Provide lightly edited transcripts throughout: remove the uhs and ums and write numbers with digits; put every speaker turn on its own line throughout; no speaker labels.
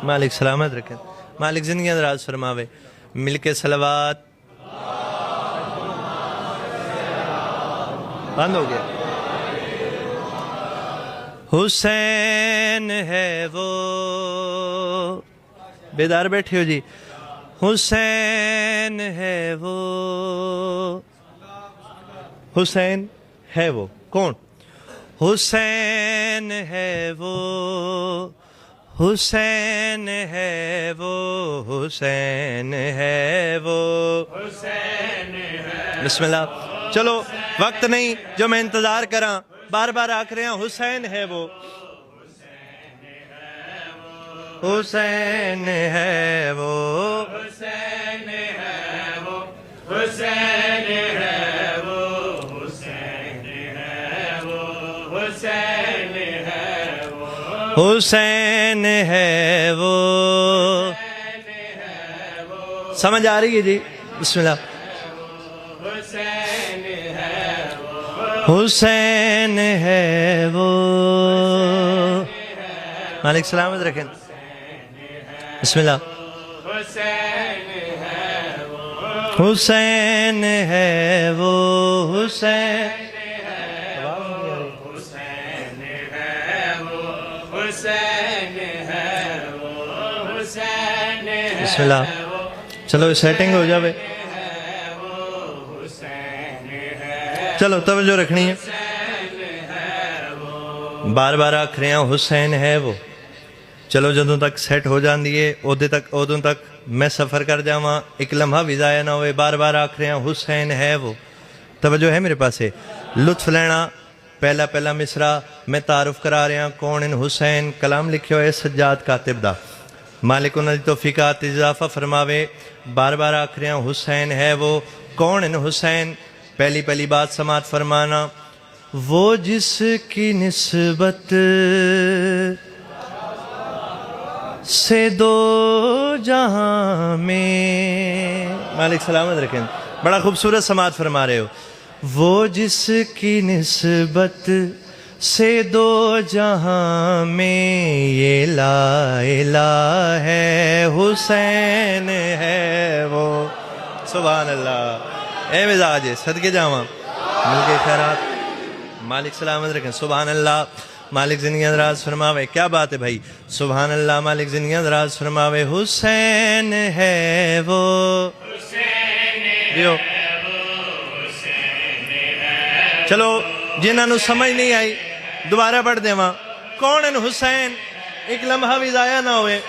مالک سلامت رکھیں، مالک زندگی دراز فرماوے، مل کے صلوات بند ہو گیا۔ حسین ہے وہ، بیدار بیٹھے ہو جی، حسین ہے وہ، حسین ہے وہ، کون؟ حسین ہے وہ، حسین ہے وہ، حسین ہے وہ، بسم اللہ۔ چلو وقت نہیں جو میں انتظار کراں، بار بار آکھ رہے ہیں حسین ہے وہ، حسین ہے وہ،
حسین ہے وہ، حسین ہے وہ، حسین ہے وہ، حسین ہے وہ،
حسین ہے وہ، سمجھ آ رہی ہے جی؟ بسم اللہ۔
حسین ہے وہ،
حسین ہے وہ، مالک سلامت رکھیں، بسم اللہ۔
حسین ہے وہ،
حسین ہے وہ، حسین
حسین ہے وہ، حسین ہے وہ، حسین ہے
بسم اللہ۔ چلو سیٹنگ ہو جاوے، چلو توجہ رکھنی ہے، بار بار آکھ رہے ہیں حسین ہے وہ۔ چلو جدوں تک سیٹ ہو جاندی ہے ادوں تک میں سفر کر جاواں، ایک لمحہ بھی ضائع نہ ہوئے، بار بار آکھ رہے ہیں حسین ہے وہ۔ توجہ ہے میرے پاس ہے، لطف لینا۔ پہلا مصرع میں تعارف کرا رہے ہیں، کون ان حسین، کلام لکھے ہوئے سجاد کاتب دا، مالک انہاں دی توفیقات اضافہ فرماوے۔ بار بار آکھ رہے ہیں حسین ہے وہ، کون ان حسین؟ پہلی بات سماعت فرمانا، وہ جس کی نسبت سے دو جہاں میں، مالک سلامت رکھیں، بڑا خوبصورت سماعت فرما رہے ہو، وہ جس کی نسبت سے دو جہاں میں یہ لا الہ ہے، حسین ہے وہ، سبحان اللہ۔ اے مزاج صدقے جاواں، مل کے خیرات، مالک سلامت رکھیں، سبحان اللہ۔ مالک زندگی دراز فرماوے، کیا بات ہے بھائی، سبحان اللہ۔ مالک زندگی دراز فرماوے، حسین ہے وہ، دیو چلو جنہاں نو سمجھ نہیں آئی دوبارہ پڑھ دے وہاں، کون ان حسین، ایک لمحہ بھی ضائع نہ ہوئے،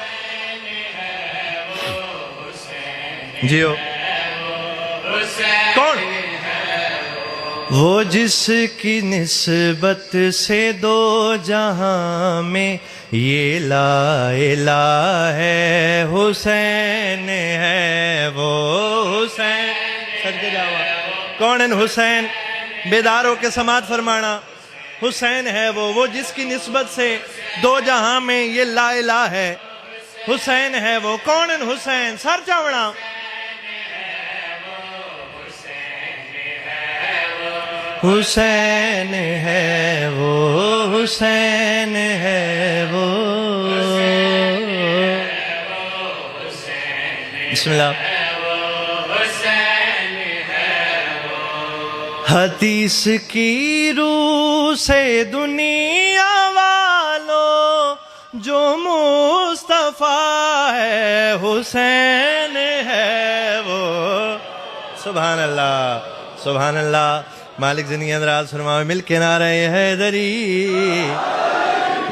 جیو کون؟ وہ جس کی نسبت سے دو جہاں میں یہ لا الہ ہے، حسین ہے وہ، حسین صدقے جاواں، کون ان حسین؟ بیدار ہو کے سماعت فرمانا، حسین ہے وہ جس کی نسبت سے دو جہاں میں یہ لا الہ ہے، حسین ہے وہ، کون ان حسین؟ سر چاوڑا، حسین ہے وہ، حسین ہے وہ، بسم اللہ۔ حدیث کی روح سے دنیا والوں جو مصطفیٰ ہے، حسین ہے وہ، سبحان اللہ سبحان اللہ۔ مالک زندگی اندراز فرماوے، مل کے نعرہ حیدری،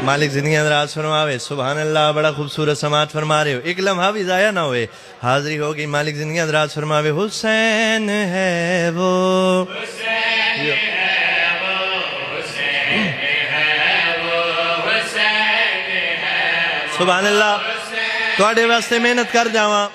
مالک زندگی اندراز فرماوے، سبحان اللہ۔ بڑا خوبصورت سماعت فرما رہے ہو، ایک لمحہ بھی ضائع نہ ہوئے، حاضری ہوگی۔ مالک زندگی اندراز فرماوے، حسین ہے وہ، سبحان اللہ۔ تواڈے واسطے محنت کر جاواں،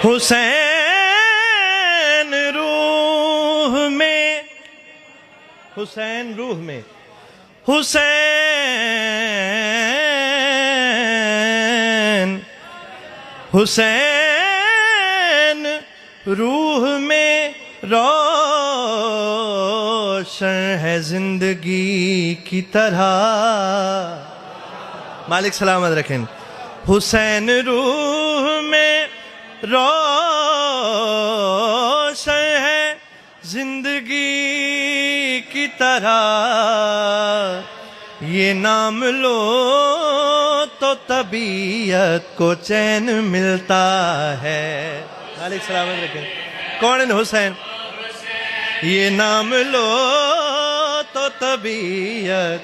حسین روح میں، حسین روح میں، حسین حسین روح میں روشن ہے زندگی کی طرح. مالک سلامت رکھیں. حسین روح میں روشن ہے زندگی کی طرح. یہ نام لو تو طبیعت کو چین ملتا ہے. مالک سلامت رکھیں. کون ہے حسین؟ یہ نام لو تو طبیعت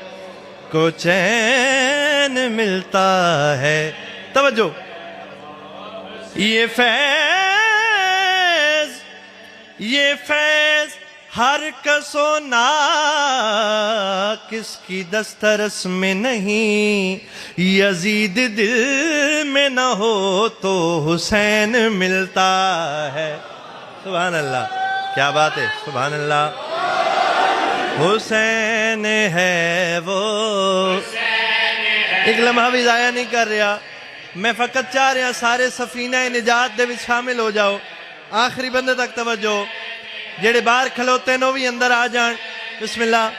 کو چین ملتا ہے. توجہ. یہ فیض ہر کس و ناقص کی دسترس میں نہیں. یزید دل میں نہ ہو تو حسین ملتا ہے. سبحان اللہ. کیا بات ہے. سبحان اللہ. حسین ہے وہ. ایک لمحہ بھی ضائع نہیں کر رہا. میں فقط چاہ رہا سارے سفینہ نجات دے وچ شامل ہو جاؤ. آخری بندے تک توجہ. جڑے باہر کھلوتے نو بھی اندر آ جان. بسم اللہ.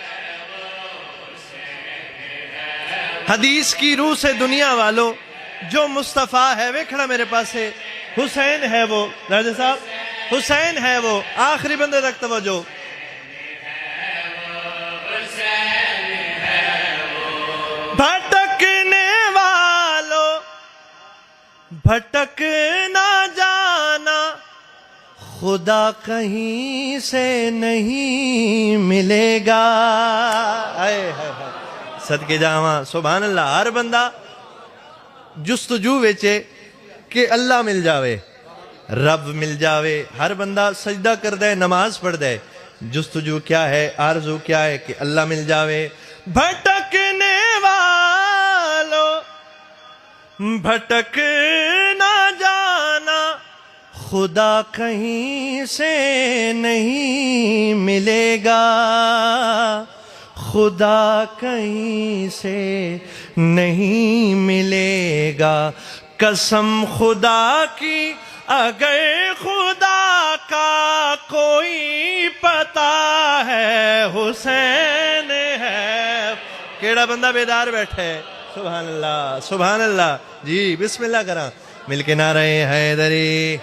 حدیث کی روح سے دنیا والو جو مصطفیٰ ہے ویکھنا میرے پاس ہے. حسین ہے وہ. راجہ صاحب حسین ہے وہ. آخری بندے تک توجہ. بھٹکنے والوں بھٹک نہ جانا خدا کہیں سے نہیں ملے گا. صدقے جاواں. سبحان اللہ. ہر بندہ جستجو وچے کہ اللہ مل جاوے رب مل جاوے. ہر بندہ سجدہ کر دے نماز پڑھ دے. جستجو کیا ہے آرزو کیا ہے کہ اللہ مل جاوے. بھٹکنے والوں بھٹک نہ جانا خدا کہیں سے نہیں ملے گا. خدا کہیں سے نہیں ملے گا. قسم خدا کی اگر خدا کا کوئی پتہ ہے حسین ہے. کیڑا بندہ بیدار بیٹھے. سبحان اللہ. سبحان اللہ. جی بسم اللہ کراں. مل کے نعرہ حیدری.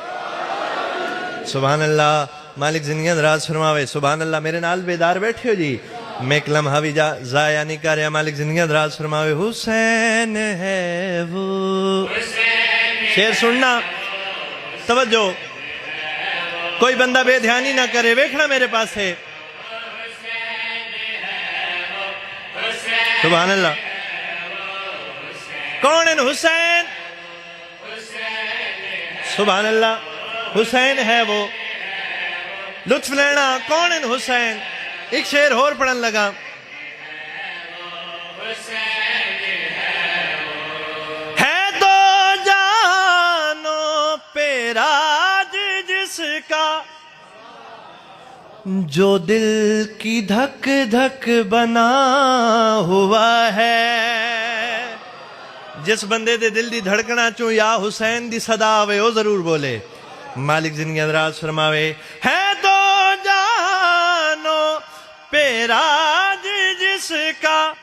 سبحان اللہ. مالک زندگیاں دراز فرماوے. سبحان اللہ. میرے نال بیدار بیٹھے ہو جی. میں ایک لمحہ بھی ضائع نہیں کر رہا. مالک زندگیاں دراز فرماوے. حسین ہے وہ. شعر سننا. توجہ. کوئی بندہ بے دھیانی نہ کرے. ویکھنا میرے پاس ہے. سبحان اللہ. کون ہے حسین؟ سبحان اللہ. حسین ہے وہ. لطف لینا. کون ہے حسین؟ ایک شعر اور پڑھن لگا. ہے دو جانوں پہ راج جس کا جو دل کی دھک دھک بنا ہوا ہے. جس بندے دے دل دی دھڑکنا چوں یا حسین دی صدا آوے وہ ضرور بولے. مالک زندگی اندراز فرماوے. ہے دو جانوں پہ راج جس کا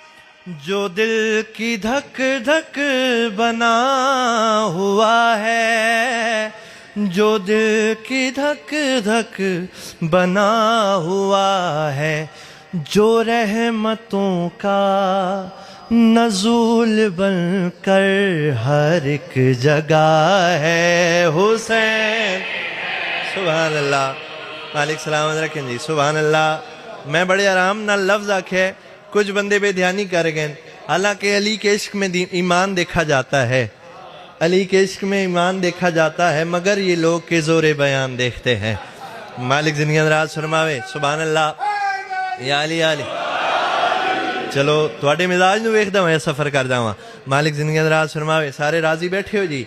جو دل کی دھک دھک بنا ہوا ہے. جو دل کی دھک دھک بنا ہوا ہے. جو رحمتوں کا نزول بن کر ہر ایک جگہ ہے. حسین. سبحان اللہ. مالک سلامت رکھیں جی. سبحان اللہ. میں بڑے آرام نہ لفظ آکھے. کچھ بندے بے دھیانی کر گئے. حالانکہ علی کے عشق میں ایمان دیکھا جاتا ہے. علی کے عشق میں ایمان دیکھا جاتا ہے مگر یہ لوگ کے زور بیان دیکھتے ہیں. مالک زندگی اندراز فرماوے. سبحان اللہ. یا علی علی. چلو تواڈے مزاج نو ویکھدا میں سفر کر جاواں. مالک زندگی اندراز فرماوے. سارے راضی بیٹھے ہو جی.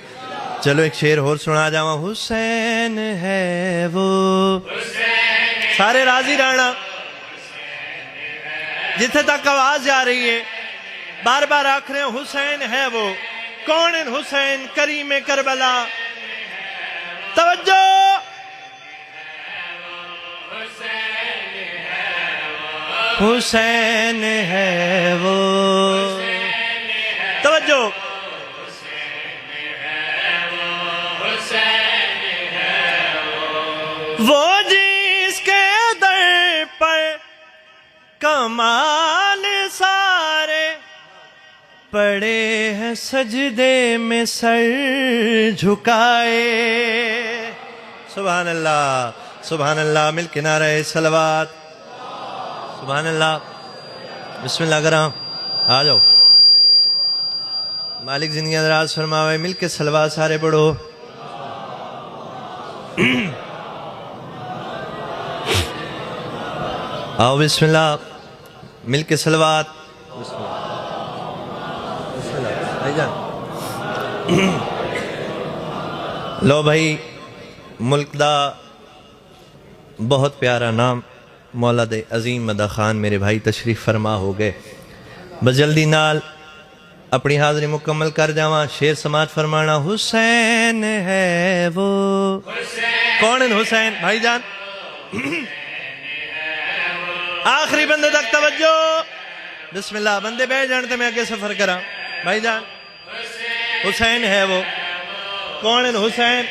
چلو ایک شعر اور سنا جاواں. حسین ہے وہ. سارے راضی رہنا. جتھے تک آواز جا رہی ہے بار بار آکھ رہے ہیں حسین ہے وہ. کون ہے حسین؟ کریم کربلا. توجہ. حسین ہے وہ. توجہ. وہ جس کے در پر کمال سارے پڑے ہیں سجدے میں سر جھکائے. سبحان اللہ سبحان اللہ. مل کے نعرہ صلوات. سبحان اللہ. بسم اللہ کرام. آ جاؤ. مالک زندگی دراز فرماوے. مل کے صلوات سارے پڑھو. آؤ بسم اللہ. مل کے صلوات. بسم اللہ. بھائی جان لو بھائی. ملک دا بہت پیارا نام مولا دے عظیم مدح خان میرے بھائی تشریف فرما ہو گئے. بس جلدی نال اپنی حاضری مکمل کر جاواں. شیر سماعت فرمانا. حسین ہے وہ. کون ہے حسین بھائی جان؟ آخری بندے تک توجہ. بسم اللہ. بندے بیٹھ جانتے میں آگے سفر کرا. بھائی جان حسین ہے وہ. کون ہے حسین؟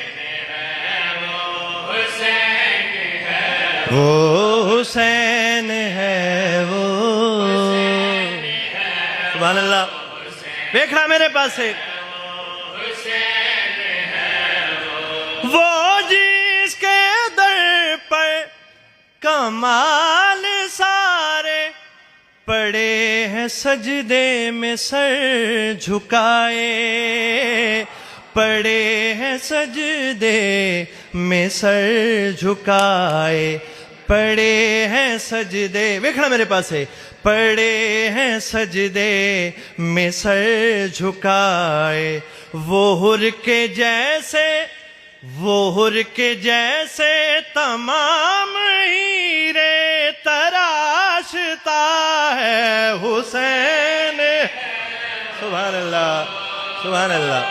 وہ حسین ہے وہ. سبحان اللہ. دیکھنا میرے پاس ہے. وہ جس کے در پر کمال سارے پڑے ہیں سجدے میں سر جھکائے. پڑے ہیں سجدے میں سر جھکائے. پڑے ہیں سجدے. دیکھنا میرے پاس ہے. پڑے ہیں سجدے میں سر جھکائے. وہ حر کے جیسے وہ حر کے جیسے تمام ہیرے تراشتا ہے حسین. سبحان اللہ سبحان اللہ.